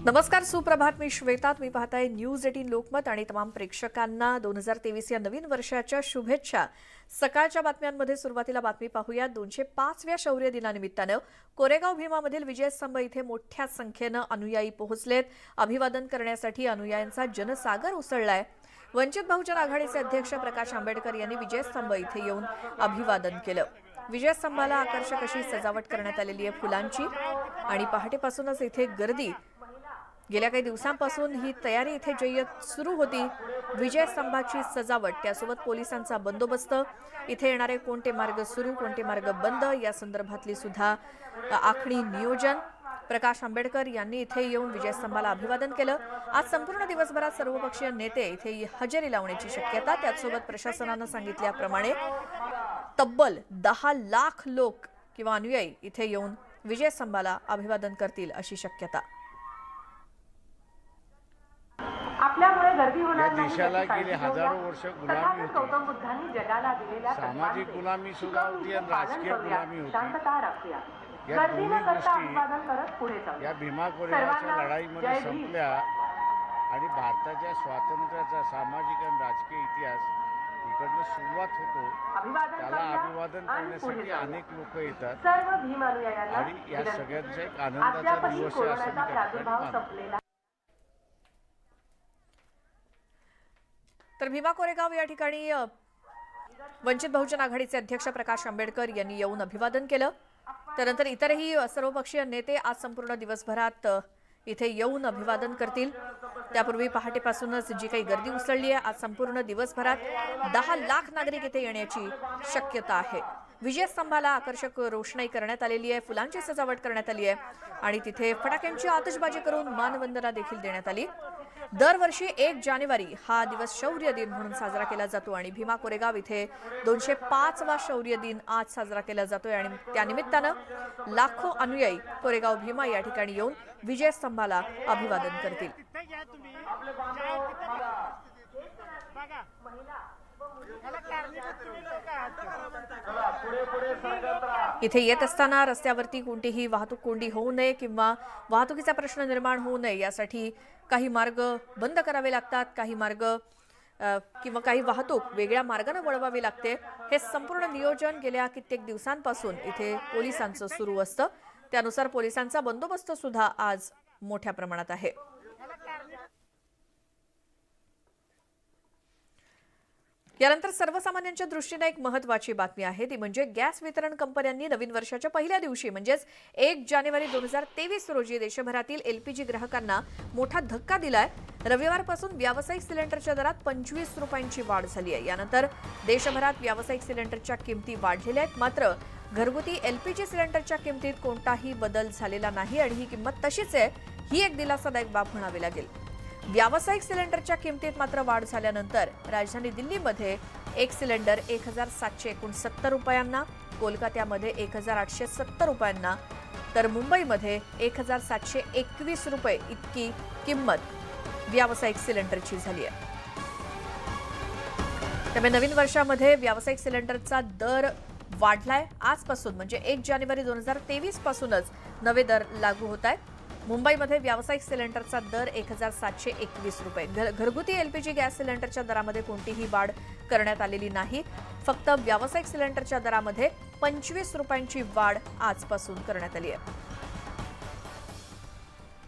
नमस्कार, सुप्रभात. मी श्वेता. तुम्ही पाहताय न्यूज 18 लोकमत आणि तमाम प्रेक्षकांना 2023 या नवीन वर्षाच्या शुभेच्छा. सकाळच्या बातम्यांमध्ये सुरुवातीला बातमी पाहूया. 205व्या शौर्य दिनानिमित्तानं कोरेगाव भीमामधील विजयस्तंभ इथे मोठ्या संख्येनं अनुयायी पोहोचलेत. अभिवादन करण्यासाठी अनुयायांचा जनसागर उसळलाय. वंचित बहुजन आघाडीचे अध्यक्ष प्रकाश आंबेडकर यांनी विजयस्तंभ इथे येऊन अभिवादन केलं. विजयस्तंभाला आकर्षक अशी सजावट करण्यात आलेली आहे फुलांची आणि पहाटेपासूनच इथे गर्दी. गेल्या काही दिवसांपासून ही तयारी इथे जय्यत सुरू होती. विजयस्तंभाची सजावट, त्यासोबत पोलिसांचा बंदोबस्त, इथे येणारे कोणते मार्ग सुरू, कोणते मार्ग बंद या संदर्भातली सुद्धा आखणी नियोजन. प्रकाश आंबेडकर यांनी इथे येऊन विजयस्तंभाला अभिवादन केलं. आज संपूर्ण दिवसभरात सर्वपक्षीय नेते इथे हजेरी लावण्याची शक्यता. त्याचसोबत प्रशासनानं सांगितल्याप्रमाणे तब्बल 10 लाख लोक किंवा अनुयायी इथे येऊन विजयस्तंभाला अभिवादन करतील अशी शक्यता. आपल्यामुळे गर्दी होणार नाही. देशाला गेले हजारो वर्ष गुलामी होती. गौतम बुद्धांनी जगाला दिलेल्या सामाजिक गुलामी सुद्धा होती आणि राजकीय गुलामी होती. शांतता राखूया. या दोन्ही गोष्टी अभिवादन करत पुढे जाऊ. या भीमा कोरेगावच्या लढाईमध्ये संपल्या आणि भारताच्या स्वातंत्र्याचा सामाजिक आणि राजकीय इतिहास इकडनं सुरुवात होतो. त्याला अभिवादन करण्यासाठी अनेक लोक येतात सर्व भीम अनुयायांना आणि या सगळ्यांचा एक आनंदाचा दिवस आहे असं मी त्या ठिकाणी मानतो. तर भीमा कोरेगाव या ठिकाणी वंचित बहुजन आघाडीचे अध्यक्ष प्रकाश आंबेडकर यांनी येऊन अभिवादन केलं. त्यानंतर इतरही सर्वपक्षीय नेते आज संपूर्ण दिवसभरात इथे येऊन अभिवादन करतील. त्यापूर्वी पहाटेपासूनच जी काही गर्दी उसळली आहे, आज संपूर्ण दिवसभरात 10 लाख नागरिक इथे येण्याची शक्यता आहे. विजयस्तंभाला आकर्षक रोषणाई करण्यात आलेली आहे, फुलांची सजावट करण्यात आली आहे आणि तिथे फटाक्यांची आतषबाजी करून मानवंदना देखील देण्यात आली. दरवर्षी 1 जानेवारी हा दिवस शौर्य दिन म्हणून साजरा केला जातो आणि भीमा कोरेगाव इथे 205वा शौर्य दिन आज साजरा केला जातोय आणि त्यानिमित्तानं लाखो अनुयायी कोरेगाव भीमा या ठिकाणी येऊन विजयस्तंभाला अभिवादन करतील. इथे येत असताना रस्त्यावरती कोणतीही वाहतूक कोंडी होऊ नये किंवा वाहतुकीचा प्रश्न निर्माण होऊ नये यासाठी काही मार्ग बंद करावे लागतात, काही मार्ग किंवा काही वाहतूक वेगळ्या मार्गाने वळवावी लागते. हे संपूर्ण नियोजन गेल्या कित्येक दिवसांपासून इथे पोलिसांचं सुरू असतं. त्यानुसार पोलिसांचा बंदोबस्त सुद्धा आज मोठ्या प्रमाणात आहे. यानंतर सर्वसामान्यांच्या दृष्टीने एक महत्त्वाची बातमी आहे, ती म्हणजे गॅस वितरण कंपन्यांनी नवीन वर्षाच्या पहिल्या दिवशी म्हणजेच 1 जानेवारी 2023 रोजी देशभरातील एलपीजी ग्राहकांना मोठा धक्का दिलाय. रविवारपासून व्यावसायिक सिलेंडरच्या दरात 25 रुपयांची वाढ झाली आहे. यानंतर देशभरात व्यावसायिक सिलेंडरच्या किमती वाढलेल्या आहेत, मात्र घरगुती एलपीजी सिलेंडरच्या किमतीत कोणताही बदल झालेला नाही आणि ही किंमत तशीच आहे. ही एक दिलासादायक बाब म्हणावी लागेल. व्यावसायिक सिलेंडरच्या किमतीत मात्र वाढ झाल्यानंतर राजधानी दिल्लीमध्ये एक सिलेंडर 1769 रुपयांना, कोलकात्यामध्ये 1870 रुपयांना, तर मुंबईमध्ये 1721 रुपये इतकी किंमत व्यावसायिक सिलेंडरची झाली आहे. त्यामुळे नवीन वर्षामध्ये व्यावसायिक सिलेंडरचा दर वाढलाय. आजपासून म्हणजे 1 जानेवारी 2023 पासूनच नवे दर लागू होत आहेत. मुंबईमध्ये व्यावसायिक सिलेंडरचा दर 1721 रुपये. घरगुती एलपीजी गॅस सिलेंडरच्या दरामध्ये कोणतीही वाढ करण्यात आलेली नाही. फक्त व्यावसायिक सिलेंडरच्या दरामध्ये 25 रुपयांची वाढ आजपासून करण्यात आली आहे.